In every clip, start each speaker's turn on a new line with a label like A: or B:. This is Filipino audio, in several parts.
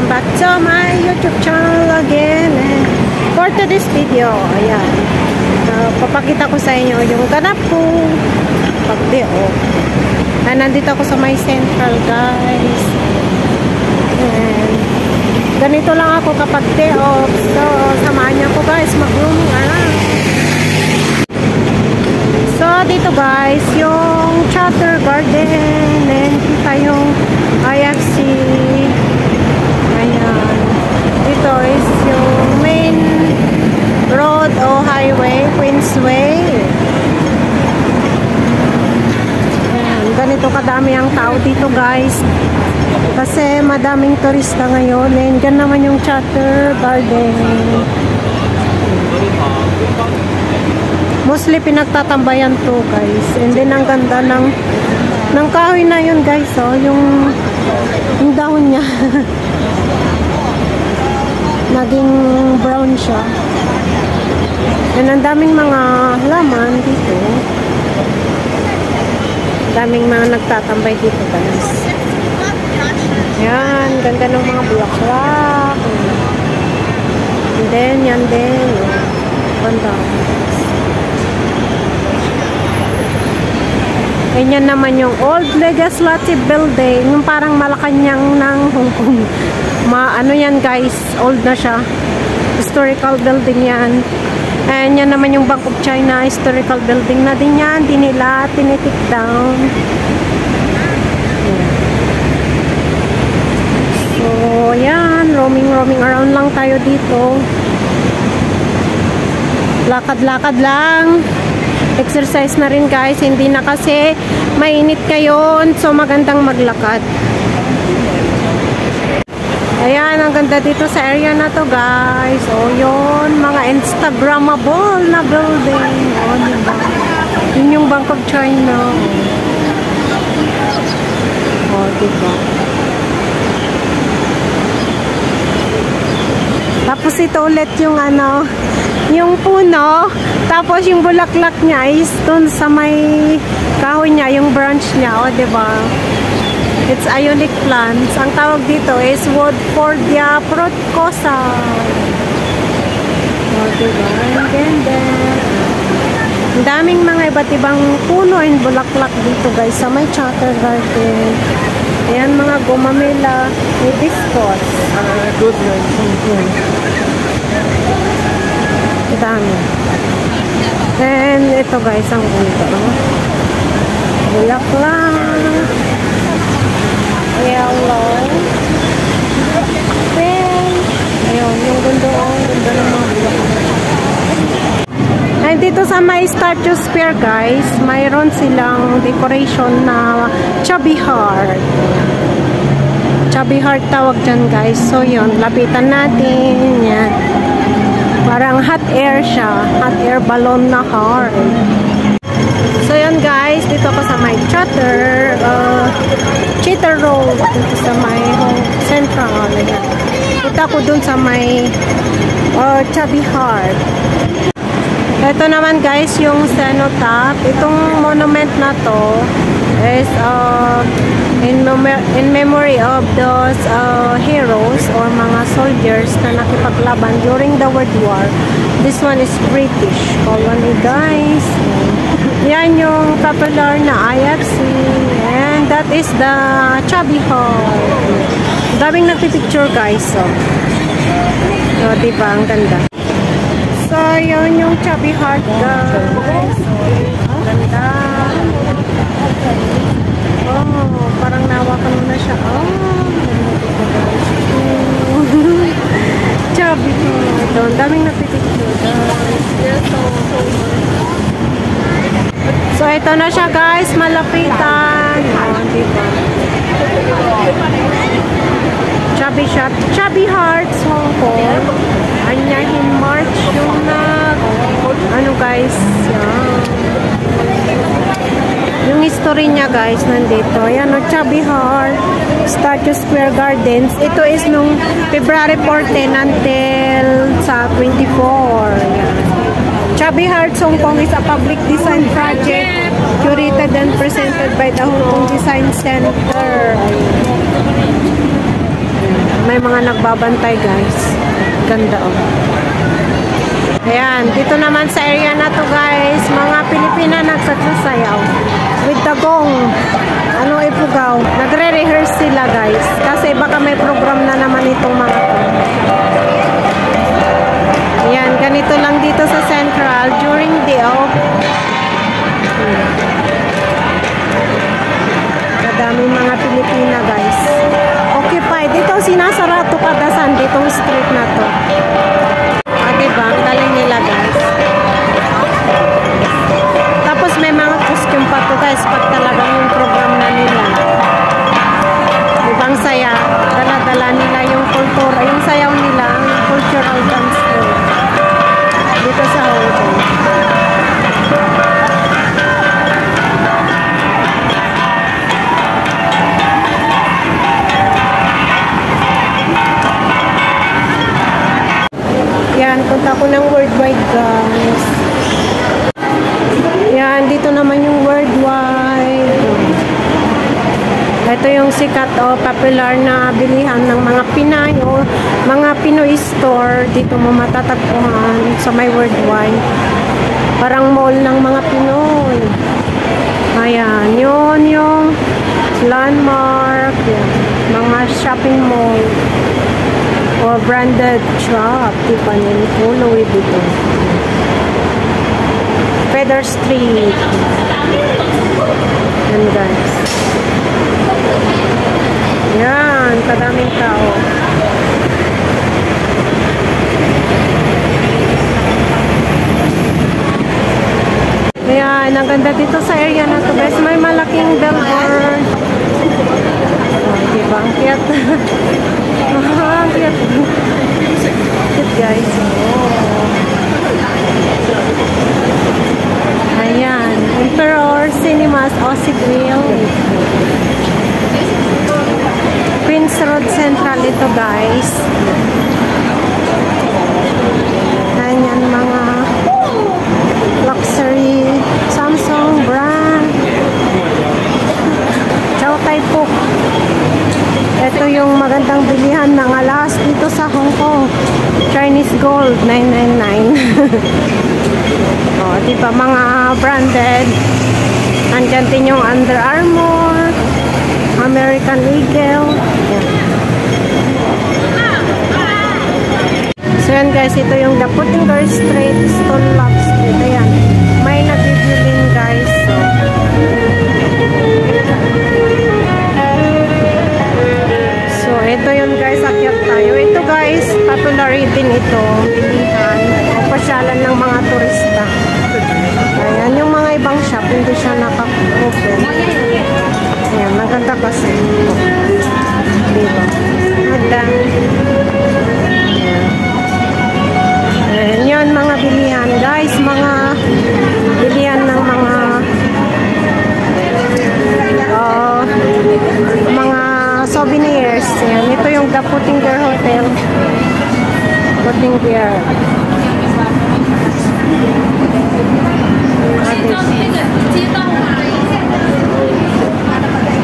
A: welcome back to my YouTube channel again. And for today's video, ayan, papakita ko sa inyo yung ganap ko pagdeo. Nandito ako sa may Central, guys. And ganito lang ako kapag day off. So, samahan niyo ko, guys, mag-rooming around. So, dito, guys, yung Charter Garden. And kita yung IFC. Ayan. Dito is yung main road o highway, Queensway. Ayan. Ganito kadami ang tao dito, guys. Kasi madaming turista ngayon. And dyan naman yung Charter Garden. Mostly pinagtatambayan to, guys. And then ang ganda ng kahoy na yun, guys. Oh, yung dahon niya. Naging brown siya. And ang daming mga laman dito. Daming mga nagtatambay dito, guys. Yan, ganda ng mga bulaklak. And then, yan din. Ganda. Ganyan naman yung Old Legislative Building. Yung parang Malacanang ng Hong Kong. Ano yan, guys? Old na siya. Historical building yan. And yan naman yung Bank of China. Historical building na din yan. Di nila tinitik down. So, yan. Roaming around lang tayo dito. Lakad-lakad lang. Exercise na rin, guys. Hindi na kasi mainit ngayon. So, magandang maglakad. Ayan, ang ganda dito sa area na to, guys. O, yun. Mga Instagrammable na building. O, diba? Yun yung Bank of China. O, diba? Tapos ito ulit yung yung puno. Tapos yung bulaklak niya is dun sa may kahoy niya, yung branch niya. O, diba? It's ionic plants. Ang tawag dito is Woodfordia frutcosa. O, diba? And then, ang daming mga iba't ibang puno and bulaklak dito, guys, sa may Charter Garden. Ayan, mga gumamela, hibiscus. Good one. Dami. And ito, guys, ang ganda. Bulaklak. Yellow. Pink. Ayun, yung ganda ng mga bulaklak. And dito sa may Statue Square, guys, mayroon silang decoration na chubby heart. Chubby heart tawag dyan, guys. So, yun, lapitan natin. Yan. Parang hot air siya. Hot air balloon na heart. So, yun, guys. Dito ako sa may Charter Road. Dito sa may Central. Dito ako dun sa may chubby heart. Ito naman, guys, yung cenotaph. Itong monument na to is in memory of those heroes or mga soldiers na nakipaglaban during the World War. This one is British colony, guys. Yan yung popular na IFC. And that is the Chubby Hall. Daming nagpipicture, guys. So, diba? Ang ganda. So, yun yung Chubby Heart, guys. Ganda. Oh, parang nawakan mo na siya. Oh, Chubby Heart. Doon, daming napipicture, guys. So, ito na siya, guys. Malapitan. Oh, diba? Chubby Hearts, Hong Kong. Anyahin March yung guys, yan. Yung history niya, guys, nandito. Ayan, Chubby Heart, Statue Square Gardens. Ito is nung February 14 until sa 24. Ayan. Chubby Heart Hong Kong is a public design project curated and presented by the Hong Kong Design Center. Ayan. May mga nagbabantay, guys. Ganda, oh. Ayan, dito naman sa area na to, guys, mga Pilipina nagsasayaw with the gong. Ano, ipugaw. Nagre-rehearse sila, guys. Kasi baka may program na naman itong mga to. Ayan, ganito lang dito sa Central during the off. Madaming mga Pilipina, guys. Occupy. Dito sinasara to kadasan ditong street na to. Diba? Ang galing nila, guys. Tapos may mga costume pa to, guys, pag talagang yung program na nila. Ibang saya. Dala-dala nila yung kultura, yung sayaw nila, yung cultural dance nila. Dito sa Hong Kong. Yan, punta ko ng worldwide, guys. Yan, dito naman yung worldwide. Ito yung sikat o popular na bilihan ng mga Pinay o mga Pinoy store. Dito mo matatagpuan sa may worldwide. Parang mall ng mga Pinoy. Ayan, yun yung landmark. Yan, mga shopping mall. O branded shop, diba nila Louis Vuitton. Feather Street. Yan, guys. Yan, kadaming tao. Ayan, ang ganda dito sa area na to, guys. May malaking billboard. Oh, diba? Ang cute. Cute, guys. Oh. Ayan. Emperor Cinemas, Ossie Grill. Queens Road Central ito, guys. Ayan, mga luxury Samsung brand. Chow Tai Fook. Ito yung magandang bilihan ng alas dito sa Hong Kong. Chinese Gold, 999. O, diba, mga branded. Andyan din yung Under Armour, American Eagle. Yan. So yan, guys, ito yung The Puttinger Street, Stone Love Street. Ayan. May nagbibiling, guys. So, ito yun, guys, akyat tayo. Ito, guys, popular din ito. Bilihan o pasyalan ng mga turista. Ayan, yung mga ibang shop, hindi siya naka-open. Ayan, maganda kasi ito. Diba? Maganda. Ayan, yun, mga bilihan. Guys, mga bilihan ng mga souvenirs. Ayan, ito yung The Puttinger Hotel. Puttinger.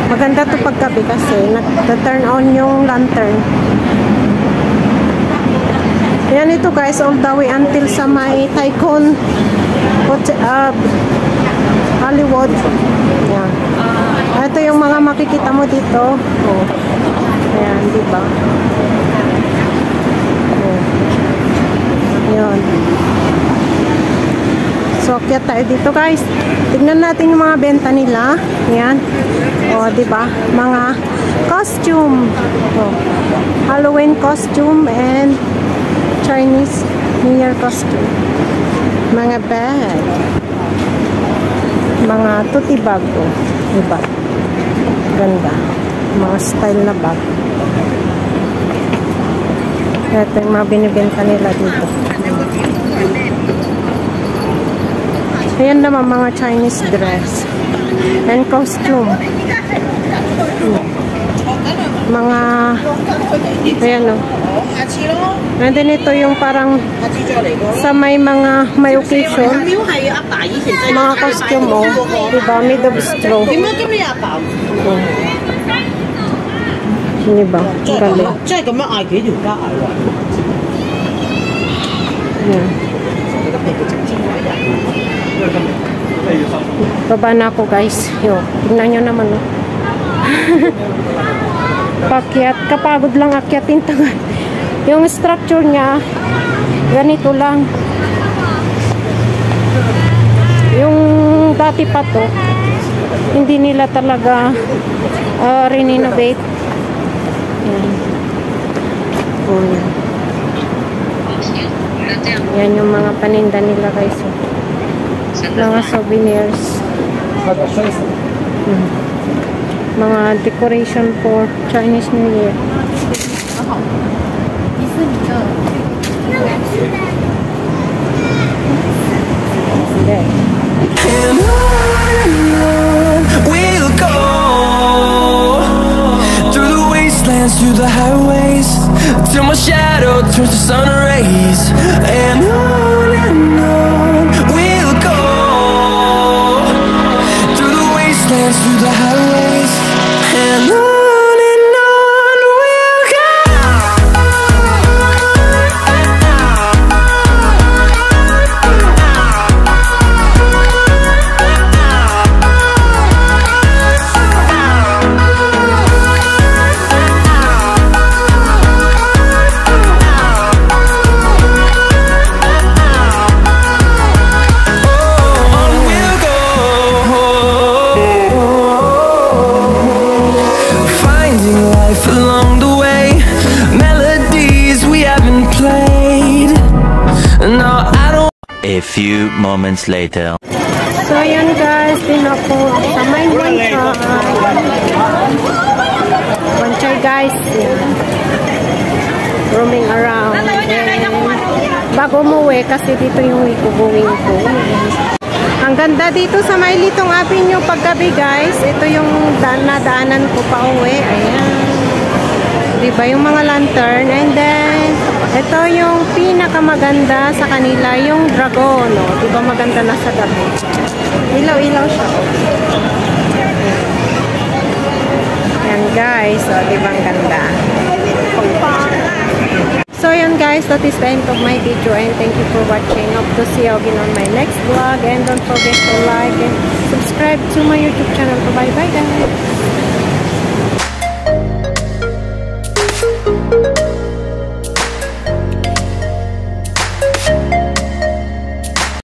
A: Maganda to paggabi kasi nag-turn on yung lantern. Ayan, ito, guys, all the way until sa may Tycoon Hollywood. Ayan. Ito yung mga makikita mo dito. Oh. Ayan, diba? Oh. Ayan. So, kaya tayo dito, guys. Tignan natin yung mga benta nila. Ayan. O, diba? Mga costume. Oh. Halloween costume and Chinese New Year costume. Mga bag. Mga tuti bag. Oh. Diba? Ganda. Mga style na bag. Ito yung mga binibenta nila dito. Ayan naman mga Chinese dress and costume. Mga ayan o. And then ito yung parang sa may mga may occasion. Mga costume o. Diba? Made of straw. Hindi ba? Galing. Yan. Baba na ako guys. Yo, tingnan nyo naman. Oh. Pakyat. Kapagod lang akyatin to. Yung structure niya, ganito lang. Yung dati pa to, hindi nila talaga renovate. Yan. Oh, yan. Yan yung mga paninda nila guys. Mga souvenirs. Mga decoration for Chinese New Year. Okay.
B: And on we'll go, through the wastelands, through the highways, till my shadow turns to sun rays. And on we'll go, through the wastelands, through the highways, and on.
C: A few moments later.
A: So yun guys, din ako sa may Wanchay guys. Yan. Roaming around. And bago umuwi kasi dito yung ikubuwing ko. Ang ganda dito sa may Litong Avenue paggabi guys. Ito yung nadaanan ko pa uwi. Ayan. Diba yung mga lantern. And then ito yung pinakamaganda sa kanila, yung dragon, no? Diba maganda na sa gabi? Ilaw-ilaw siya. Yan guys, so diba ang ganda? So yun guys, that is the end of my video and thank you for watching. Hope to see you again on my next vlog and don't forget to like and subscribe to my YouTube channel. Bye bye guys!